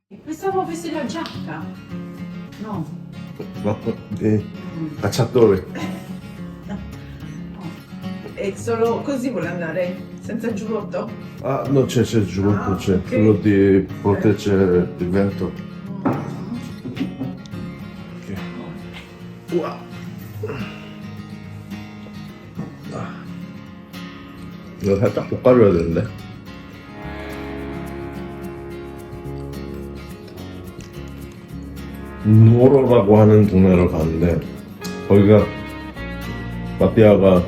Pensavo avessi la giacca. No. No, cacciatore. E solo così vuole andare? Senza giubbotto? Ah, no, c'è il giubbotto, Ah, c'è ok. quello di proteggere il vento. Ok. Wow. 이거 살짝 볶아줘야 되는데. 누오로라고 하는 동네를 가는데 거기가 마띠아가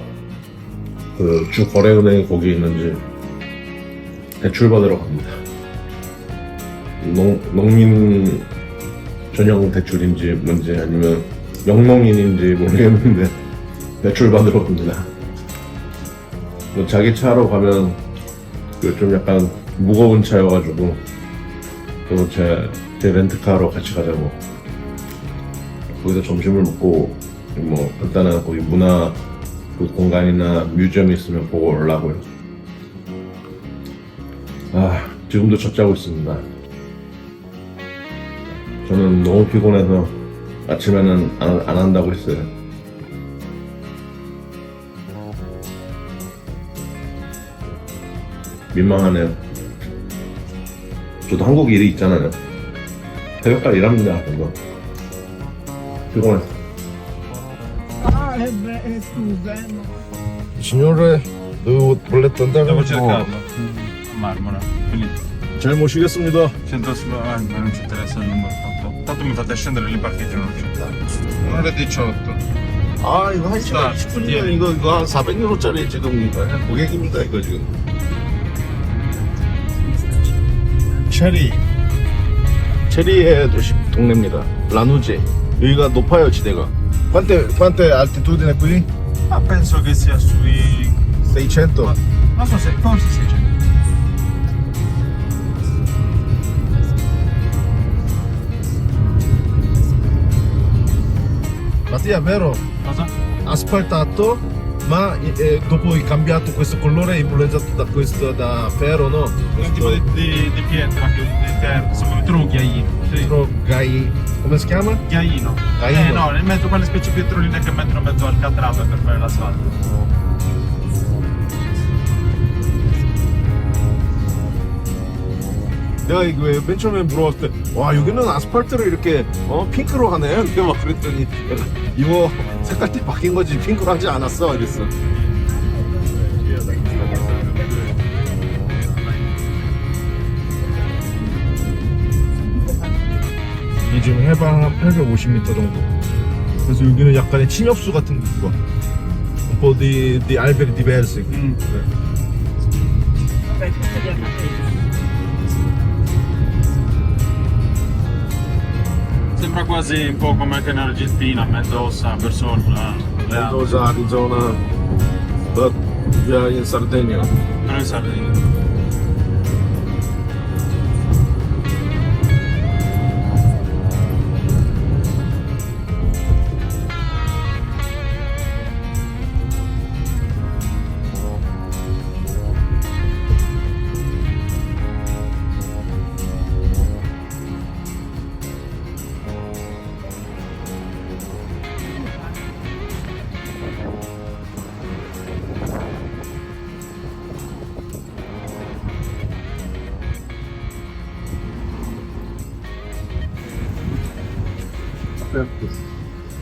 그 주 거래은행이 거기 있는지 대출 받으러 갑니다. 농민 전용 대출인지 뭔지 아니면 영농인인지 모르겠는데 대출 받으러 갑니다. 뭐 자기 차로 가면 그 좀 약간 무거운 차여가지고 또 제 렌트카로 같이 가자고 거기서 점심을 먹고 뭐 간단한 거기 문화 그 공간이나 뮤지엄이 있으면 보고 오려고요. 아 지금도 젖자고 있습니다. 저는 너무 피곤해서 아침에는 안 한다고 했어요. 민망하네요. 저도 한국 일이 있잖아요. 새벽까지 일합니다. 그래서 피곤해. Scusa. Signore, 볼letto andare? Devo cercarlo. Marmora. Quindi 잘 모시겠습니다. c'entra solo. Ma non ci interessa il numero tanto. Tanto mi fate scendere lì parcheggi non c'è. Ore 18. 아 이거 1시간 10분이면 이거 한 400유로짜리 지금 고객입니다 이거 지금. 체리의 도시 동네입니다. 라누지. 여기가 높아요 지대가. Quante altitudine qui? Ma penso che sia sui. 600. Non so se. Forse 600. Mattia, vero? Cosa? Asfaltato, ma dopo hai cambiato questo colore, hai improvvisato da questo da ferro, no? Un tipo di pietra, più di terra. Insomma, trovo ghiaino. Sì. Questo come si chiama? Ghiaino. Ghiaino. No, nel mezzo quelle specie di pietroline che mettono in mezzo al catrame per fare l'asfalto. 내가 이거 맨 처음에 물어봤을 때, 와 여기는 아스팔트를 이렇게 핑크로 하네. 근데 막 그랬더니 이거 색깔이 바뀐 거지 핑크로 하지 않았어. 이랬어. 이 지금 해발 한 850m 정도. 그래서 여기는 약간의 침엽수 같은 거. Un po' di alberi diversi. Vabbè, tutto di Sembra quasi un po' come anche in Argentina, Mendoza, verso Mendoza, Arizona, but we are in Sardinia. non in Sardegna.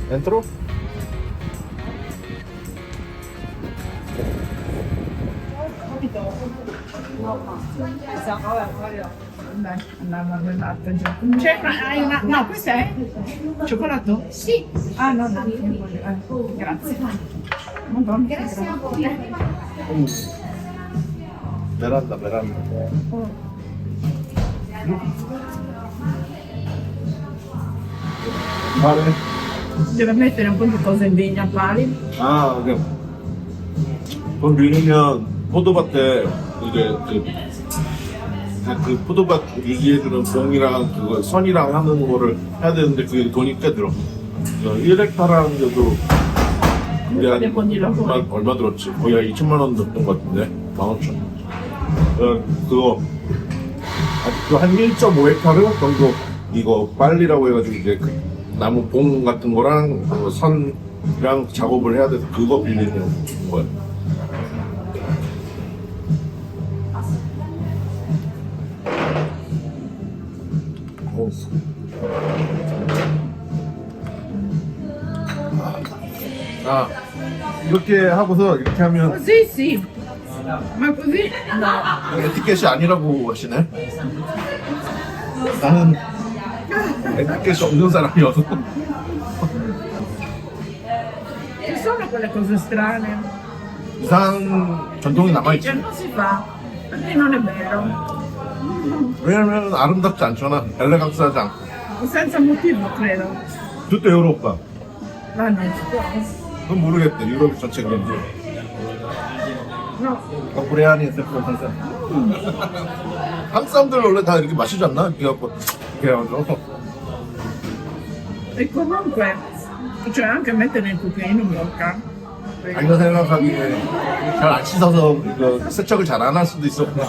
Entro? C'è hai una. No, questo è? Cioccolato? Sì. Ah, no, no. Grazie. Madonna. 베란다. Vale. Deve mettere un po' di cose in legna pali. 아, 그럼 밀리면 포도밭에 이게 그 포도밭 얘기해주는 병이랑 그거 선이랑 하는 거를 해야 되는데 그게 돈이 꽤 들어. 1헥타르 하는데도 그게 한 얼마 들었지? 거의 한 2천만 원 들었던 것 같은데 15,000. 그거 아직도 한 1.5헥타르 정도 이거 빨리라고 해가지고 이제 그 나무 봉 같은 거랑 그 선이랑 작업을 해야 돼서 그거 빌리는 거예요. 오. 아 이렇게 하고서 이렇게 하면 Così sì, ma così no. 에티켓이 아니라고 하시네. 나는 에티켓이 없는 사람이어서. Ci sono quelle cose strane 이상한 전통이 che 남아있지. non si fa, perché non è vero, 왜냐면 아름답지 않잖아. 엘레강스하지 않고. senza motivo credo. tutto Europa. Ma non si può. 그건 모르겠대. 유럽 전체 그런지. No, 코리안이 있었고 한국 사람들 원래 다 이렇게 마시지 않나? 이렇게 갖고 이렇게 해가지고. e comunque, cioè anche mettere il cucchiaino in bocca. 자기가 생각하기에 잘 안 씻어서 이거 세척을 잘 안 할 수도 있었고.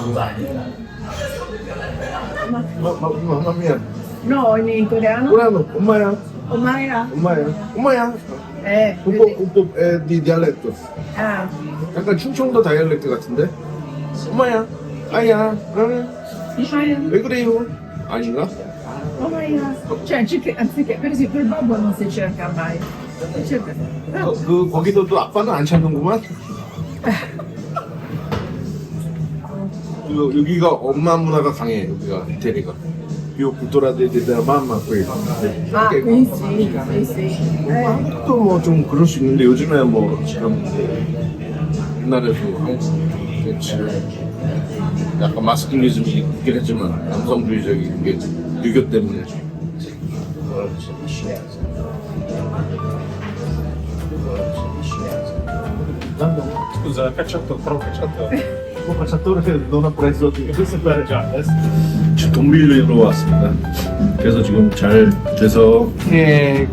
엄마야. No, in coreano? 코리안은 엄마야. Omaya. 엄마야. 엄마야. un po' di dialetto. Ah, 약간 충청도 다이얼렉트 같은데? 엄마야. 아야. 왜 그래요? 아닌가? Omaya. Cioè, anziché, per esempio, il babbo non si cerca mai. Si cerca. 그 거기도 또 아빠는 안 찾는구만. 여기가 엄마 문화가 강해. 여기가 이태리가. Più cultura della mamma qui. Ah, qui sì, sì, sì. 한국도 뭐 좀 그럴 수 있는데 요즘에 뭐 지금 옛날에도 한국 지금 약간 마스큐리즘이 있긴 했지만 남성주의적인 게 유교 때문에. Scusa, cacciatore, però cacciatore. 뭐 cacciatore non ha preso 돈 빌리러 왔습니다. 그래서 지금 잘 돼서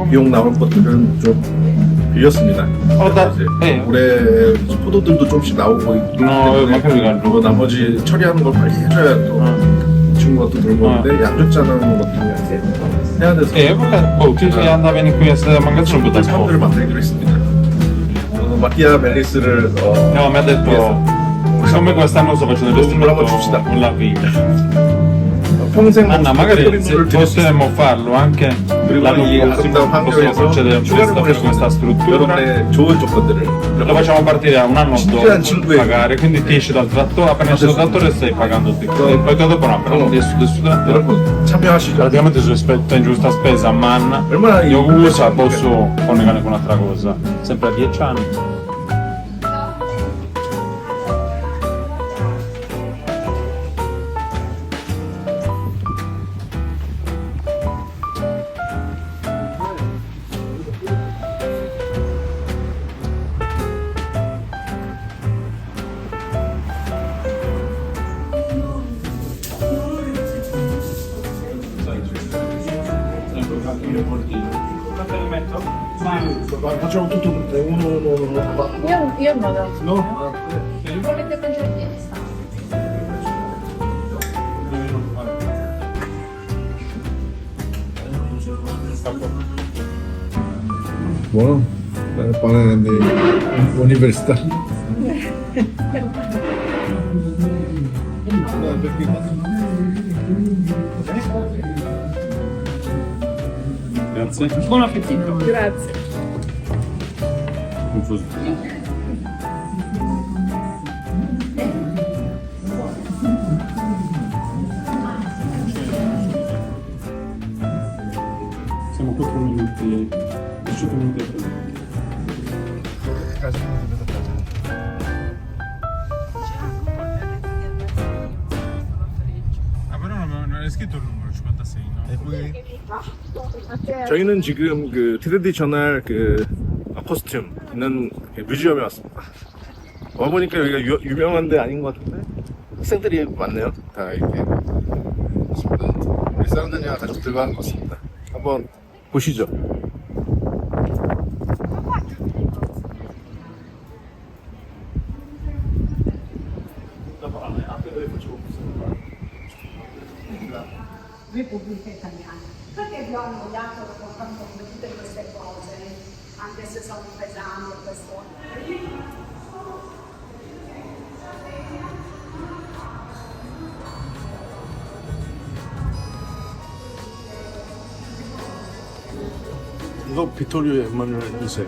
비용 나올 것들은 좀 빌렸습니다. 이제 올해 포도들도 좀씩 나오고 있기 때문에 그리고 나머지 처리하는 걸 빨리 해줘야 또 친구가 또 놀고 오는데 양조자는 것도 해야 돼서 Ci andavi qui a magazzino un po' 사람들을 만들기로 했습니다. 마티아 멜리스를 No, mi ha detto, siccome quest'anno sto facendo il vestimento con la vita. 평생 Anna, magari se possiamo farlo anche l'anno prossimo, possiamo procedere un po' per questa struttura. 여러분의 좋은 조건들을 Lo facciamo partire a un anno 진지한 dopo 친구예요. pagare, quindi ti esci dal trattore, appena esci dal trattore stai pagando te. E poi dopo no, però adesso trattore. 여러분 참여하시죠. Praticamente se spetta in giusta spesa a manna, 얼마나 io uso, posso collegare con un'altra cosa. Sempre a 10 anni. facciamo tutto uno io non ho. no? Volete mangiare? Buono? Pane di università. Grazie. Buon appetito. Grazie. Confuso. Siamo 4 minuti, 18 minuti. Ah, però non è scritto il numero 56, no? 저희는 지금 그 트레디셔널 그 코스튬 있는 뮤지엄에 왔습니다. 와보니까 여기가 유명한 데 아닌 것 같은데 학생들이 많네요. 다 이렇게 있습니다. 우리 사람들이랑 가족들과 하는 것 같습니다. 한번 보시죠. musica italiana. Perché vi ho annoiato raccontando tutte queste cose, anche se sono pesanti questo. 이거 비토리오 엠마누엘이세요.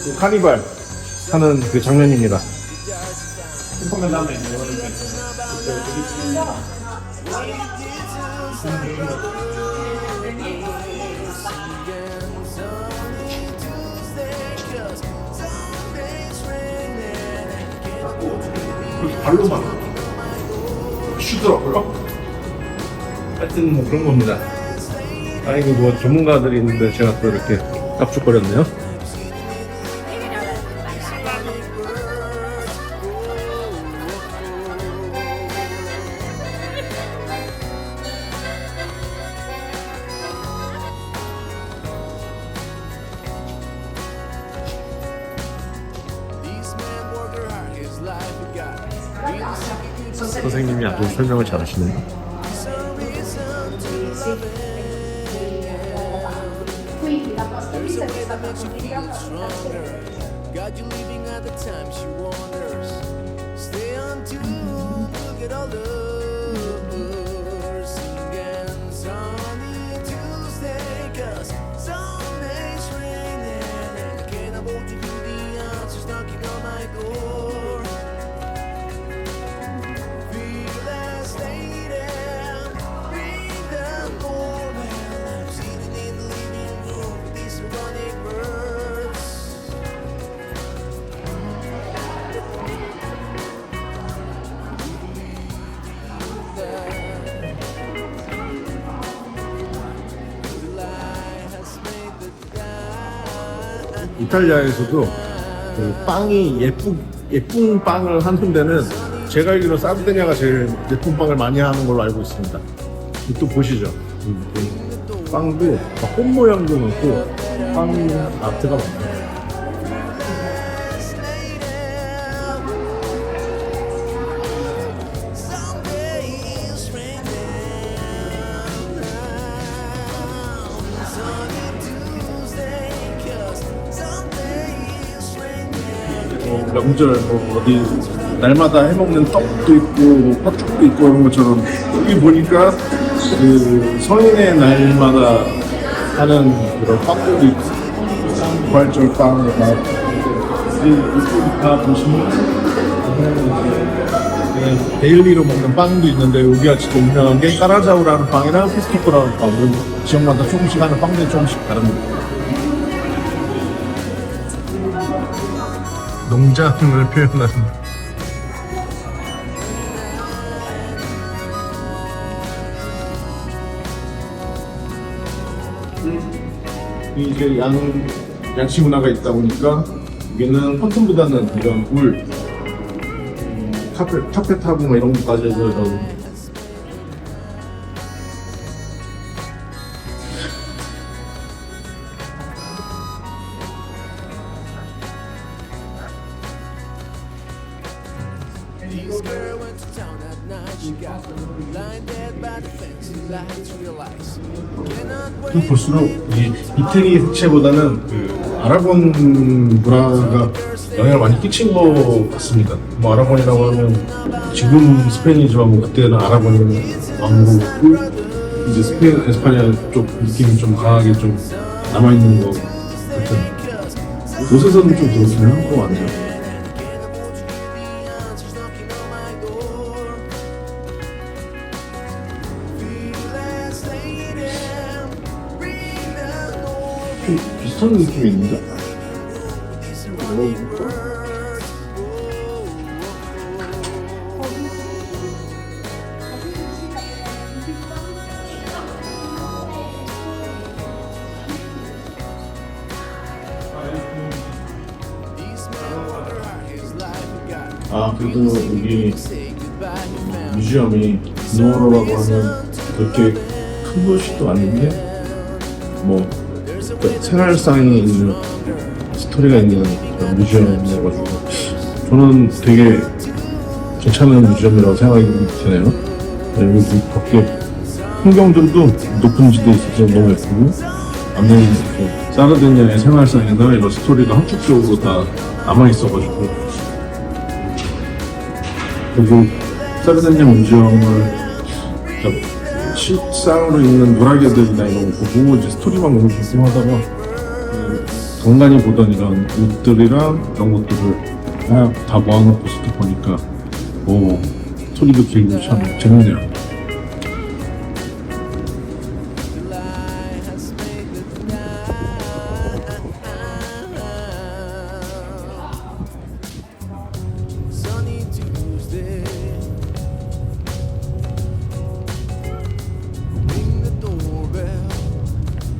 그 카니발 하는 그 장면입니다. 발로만 쉬더라고요. 하여튼 뭐 그런 겁니다. 아이고 뭐 전문가들이 있는데 제가 또 이렇게 깝죽거렸네요. 선생님이 아주 설명을 잘하시네요. Quindi la nostra vita è stata God, you leaving at the time she wonders. Stay on tune, look at all others. Singing sunny Tuesday, 'cause Sunday's raining. And I can't avoid to hear the answers knocking on my door. Feel less later, bring the moment. I'm sitting in the living room with these running birds. 이탈리아에서도 그 빵이 예쁜 빵을 하는 데는 제가 알기로 사르데냐가 제일 예쁜 빵을 많이 하는 걸로 알고 있습니다. 또 보시죠. 빵도 꽃 모양도 많고 빵 아트가 많아요. 명절 뭐 어디 날마다 해먹는 떡도 있고 뭐 팥죽도 있고 이런 것처럼 여기 보니까 그 성인의 날마다 하는 그런 빵들도 있고 부활절 빵 다 보시면 그냥 데일리로 먹는 빵도 있는데 여기가 진짜 유명한 게 까라자우라는 빵이랑 피스토코라는 빵 지역마다 조금씩 하는 빵들이 조금씩 다릅니다. 농장을 표현하는 이게 양식 문화가 있다 보니까 여기는 커튼보다는 이런 울, 카펫하고 뭐 이런 것까지 해서 이런 This girl went to town at night. She got blinded by the fancy lights. Realize cannot wait. 볼수록 이 이태리 색채보다는 그 아라곤 문화가 영향을 많이 끼친 것 같습니다. 뭐 아라곤이라고 하면 지금 스페인이지만 뭐 그때는 아라곤이 왕국이고 이제 스페인, 에스파냐 쪽 느낌이 좀 강하게 좀 남아있는 것 같은 곳에서는 좀 그렇긴 한 것 같네요. 좀 비슷한 느낌이 있는데? 아, 그래도 여기 뮤지엄이 누어로라고 하면 그렇게 큰 곳이 또 아닌데 뭐 생활상에 있는 스토리가 있는 그런 뮤지엄이어가지고 저는 되게 괜찮은 뮤지엄이라고 생각이 드네요. 여기 밖에 풍경들도 높은 지대에 있어서 너무 예쁘고 안에 사르디니아의 생활상이나 이런 스토리가 함축적으로 다 남아있어가지고 그리고 사르디니아 뮤지엄을 실상으로 있는 노라개들이나 이런 거 보고 이제 스토리만 보고 궁금하다가 간간히 보던 이런 옷들이랑 이런 것들을 다 모아놓고 스토리 보니까 스토리도 길고 참 재밌네요. Sunny Tuesday. Ring the doorbell.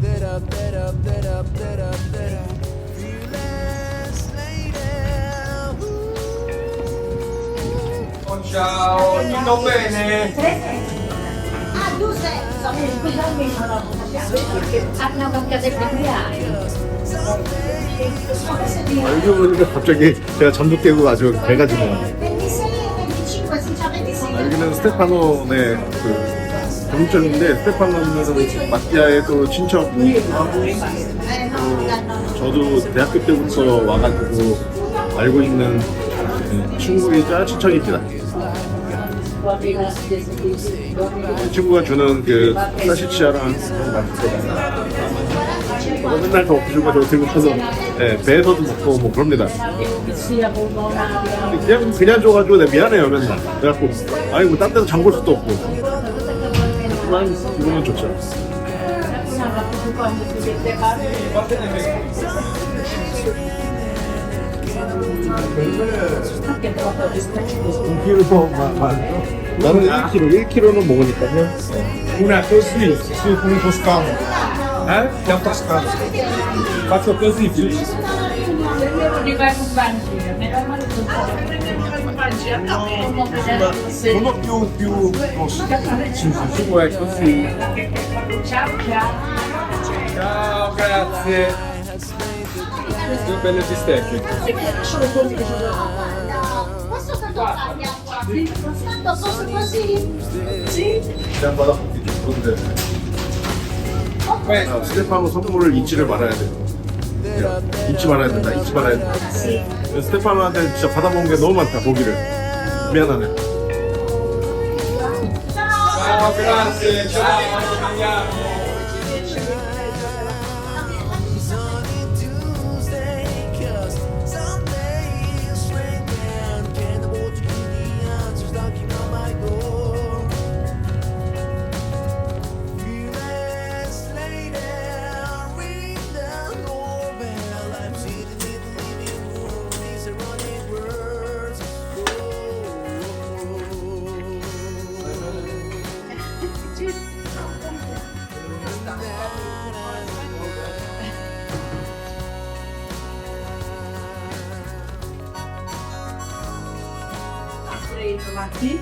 That up, that up, that up, that up, that up. Fearless lady. Ciao, tutto bene? Ah, tu sei, scusami, hanno cambiato il compleanno. 여기 보니까 갑자기 제가 잠도 깨고 아주 배가 지네요. 26 e 25, si c'ha 26. 여기는 스테파노네 그 경찰인데 스테파노는 마티아의 또 친척. 저도 대학교 때부터 와가지고 알고 있는 친구이자 친척입니다. 이 친구가 주는 그 사시치아랑 맨날 저 엎주고 저 들고 타서 배에서도 먹고 뭐 그럽니다. 그냥 줘가지고 내가 미안해요 맨날. 그래갖고 아니 뭐 딴 데서 장 볼 수도 없고. 하지만 기분은 좋죠. 나는 1kg는 먹으니까요. Una così, su come toscano. Pian toscano. Faccio così, sono più grossi. Il sugo è così. Ciao, grazie. Due belle bistecche. Questo è tanto posso così? Sì. 그냥 받아먹기 좀 그런데 스테파노 선물을 잊지를 말아야 돼요. 잊지 말아야 된다. 잊지 말아야 된다. 스테파노한테 진짜 받아먹은 게 너무 많다. 고기를 미안하네. Ciao, grazie. Ciao, andiamo. Sunny Tuesday. 'Cause someday it's raining. Can't hold you the answers knocking on my door. Fearless lady. Ring the doorbell. I'm sitting in the living room. These are running words. Trovati?